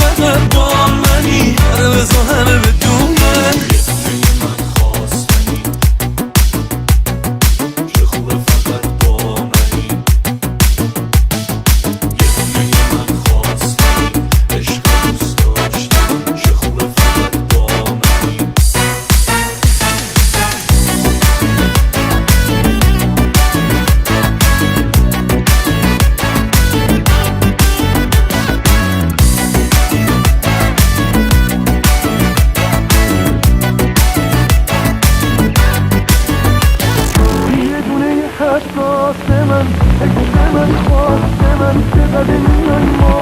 فقط با منی آره بزا همه بدونن من خواستنی چه خوبه فقط با منی من خواستنی عشق دوست داشتنی چه خوبه فقط با منی حساس من عشق من خواست من چقدر میان ما